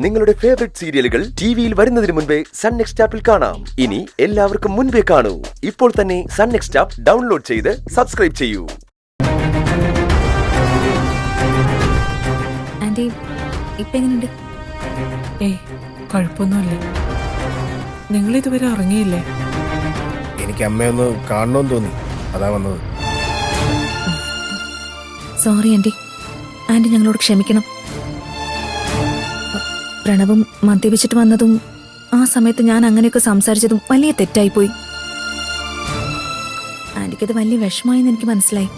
നിങ്ങളുടെ ഫേവറേറ്റ് സീരിയലുകൾ ടിവിയിൽ വരുന്നതിന് മുൻപേ സൺ നെക്സ്റ്റ് ആപ്പിൽ കാണാം. ഇനി എല്ലാവർക്കും മുൻപേ കാണൂ. ഇപ്പോൾ തന്നെ സൺ നെക്സ്റ്റ് ആപ്പ് ഡൗൺലോഡ് ചെയ്ത് സബ്സ്ക്രൈബ് ചെയ്യൂ. ആന്റി ഇപ്പൊ എങ്ങനെയുണ്ട്? കുഴപ്പമൊന്നുമില്ല. നിങ്ങൾ ഇതുവരെ ഉറങ്ങിയില്ലേ? എനിക്ക് അമ്മയൊന്ന് കാണണമെന്ന് തോന്നി, അതാ വന്നത്. സോറി ആന്റി, ആന്റി ഞങ്ങളോട് ക്ഷമിക്കണം. പ്രണവും മദ്യപിച്ചിട്ട് വന്നതും ആ സമയത്ത് ഞാൻ അങ്ങനെയൊക്കെ സംസാരിച്ചതും വലിയ തെറ്റായിപ്പോയി. ആന്റിക്കത് വലിയ വിഷമമായെന്ന് എനിക്ക് മനസ്സിലായി.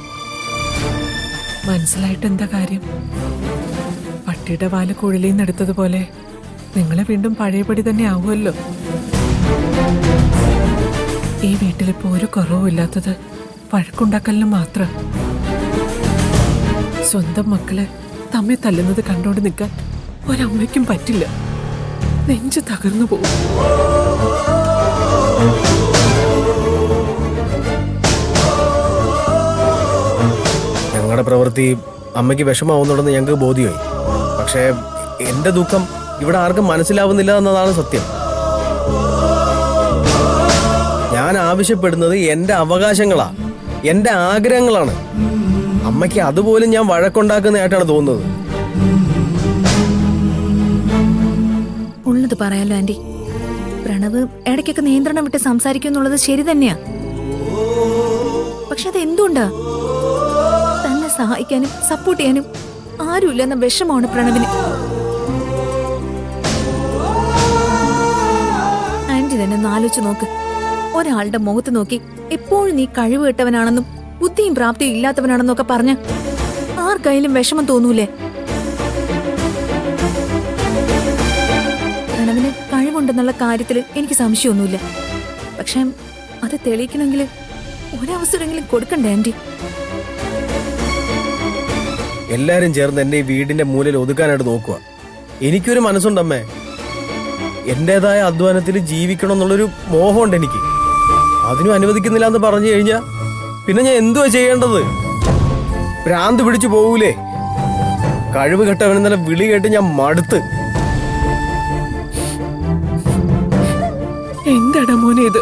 മനസ്സിലായിട്ട് എന്താ കാര്യം? പട്ടിയുടെ വാല് കുഴലിൽ നിന്ന് എടുത്തതുപോലെ നിങ്ങളെ വീണ്ടും പഴയപടി തന്നെ ആവുമല്ലോ. ഈ വീട്ടിലിപ്പോ ഒരു കുറവുമില്ലാത്തത് വഴക്കുണ്ടാക്കലിന് മാത്രം. സ്വന്തം മക്കളെ തമ്മിൽ തല്ലുന്നത് കണ്ടോണ്ട് നിൽക്കാൻ ഒരമ്മയ്ക്കും പറ്റില്ല. നെഞ്ചു തകർന്നു പോകും. ഞങ്ങളുടെ പ്രവൃത്തി അമ്മയ്ക്ക് വിഷമാവുന്നുണ്ടെന്ന് ഞങ്ങൾക്ക് ബോധ്യമായി. പക്ഷേ എന്റെ ദുഃഖം ഇവിടെ ആർക്കും മനസ്സിലാവുന്നില്ല എന്നതാണ് സത്യം. ഞാൻ ആവശ്യപ്പെടുന്നത് എന്റെ അവകാശങ്ങളാ, എന്റെ ആഗ്രഹങ്ങളാണ്. അമ്മയ്ക്ക് അതുപോലും ഞാൻ വഴക്കുണ്ടാക്കുന്നതായിട്ടാണ് തോന്നുന്നത്. ഉള്ളത് പറയാലോ ആന്റി, പ്രണവ് ഇടയ്ക്കൊക്കെ നിയന്ത്രണം വിട്ട് സംസാരിക്കും എന്നുള്ളത് ശരി തന്നെയാ. പക്ഷെ അത് എന്തുകൊണ്ടാ? തന്നെ സഹായിക്കാനും സപ്പോർട്ട് ചെയ്യാനും ആരുമില്ലെന്ന വിഷമമാണ് പ്രണവിന്. ആന്റി തന്നെ ഒന്ന് ആലോചിച്ച് നോക്ക്. ഒരാളുടെ മുഖത്ത് നോക്കി എപ്പോഴും നീ കഴിവ് കെട്ടവനാണെന്നും ബുദ്ധിയും പ്രാപ്തിയും ഇല്ലാത്തവനാണെന്നൊക്കെ പറഞ്ഞ ആർക്കായാലും വിഷമം തോന്നൂലേ? പ്രണവിന് കഴിവുണ്ടെന്നുള്ള കാര്യത്തിൽ എനിക്ക് സംശയമൊന്നുമില്ല. പക്ഷെ അത് തെളിയിക്കണമെങ്കിൽ ഒരവസരമെങ്കിലും കൊടുക്കണ്ടേ ആന്റി? എല്ലാരും ചേർന്ന് എന്നെ ഈ വീടിന്റെ മൂലയിൽ ഒതുക്കാനായിട്ട് നോക്കുക. എനിക്കൊരു മനസ്സുണ്ടമ്മേ, എന്റേതായ അധ്വാനത്തിൽ ജീവിക്കണം എന്നുള്ളൊരു മോഹമുണ്ട് എനിക്ക്. അതിനും അനുവദിക്കുന്നില്ല എന്ന് പറഞ്ഞു കഴിഞ്ഞാൽ പിന്നെ ഞാൻ എന്തുവാ ചെയ്യേണ്ടത്? ഭ്രാന്ത് പിടിച്ചു പോകൂലേ? കഴിവ് കെട്ടവനെന്നല്ല വിളി കേട്ട് ഞാൻ മടുത്ത്. എന്താടാ മോനെ ഇത്?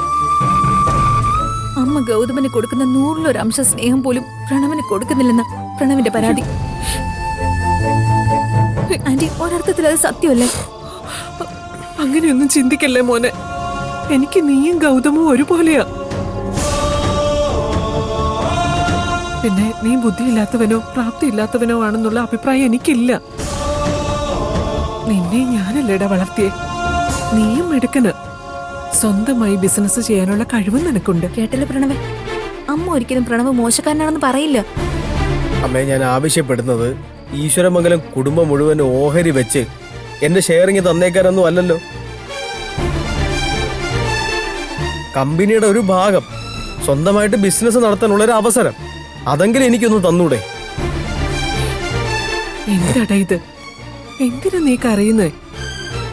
അമ്മ ഗൗതമന് കൊടുക്കുന്ന 100% സ്നേഹം പോലും പ്രണവിന് കൊടുക്കുന്നില്ലെന്ന പ്രണവിന്റെ പരാതി. ആന്റി, ഒരർത്ഥത്തിൽ അത് സത്യമല്ലേ? അങ്ങനെയൊന്നും ചിന്തിക്കല്ലേ മോനെ. എനിക്ക് നീയും ഗൗതമും ഒരുപോലെയാ. പിന്നെ നീ ബുദ്ധിയില്ലാത്തവനോ പ്രാപ്തിയില്ലാത്തവനോ ആണെന്നുള്ള അഭിപ്രായം എനിക്കില്ല. നിന്നെ ഞാനല്ലേടാ വളർത്തിയേ. നീയും എടുക്കന്. സ്വന്തമായി ബിസിനസ് ചെയ്യാനുള്ള കഴിവ് നിനക്കുണ്ട്. കേട്ടല്ലോ പ്രണവ്, അമ്മ ഒരിക്കലും പ്രണവ് മോശക്കാരനാണെന്ന് പറയില്ല. അമ്മേ, ഞാൻ ആവശ്യപ്പെടുന്നത് ഈശ്വരമംഗലം കുടുംബം മുഴുവൻ ഓഹരി വെച്ച് എന്റെ ഷെയറിങ് തന്നേക്കാനൊന്നും അല്ലല്ലോ. കമ്പനിയുടെ ഒരു ഭാഗം സ്വന്തമായിട്ട് ബിസിനസ് നടത്താനുള്ള ഒരു അവസരം, അതെങ്കിലും എനിക്കൊന്ന് തന്നൂടെ? എന്താടാ ഇത്? എന്തിനാ നീ കരയുന്നേ?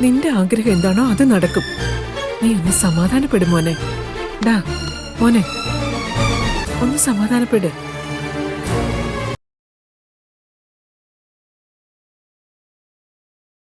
നിന്റെ ആഗ്രഹം എന്താണോ അത് നടക്കും. നീ ഒന്ന് സമാധാനപ്പെടും മോനെ. ഡാ മോനെ, ഒന്ന് സമാധാനപ്പെട്.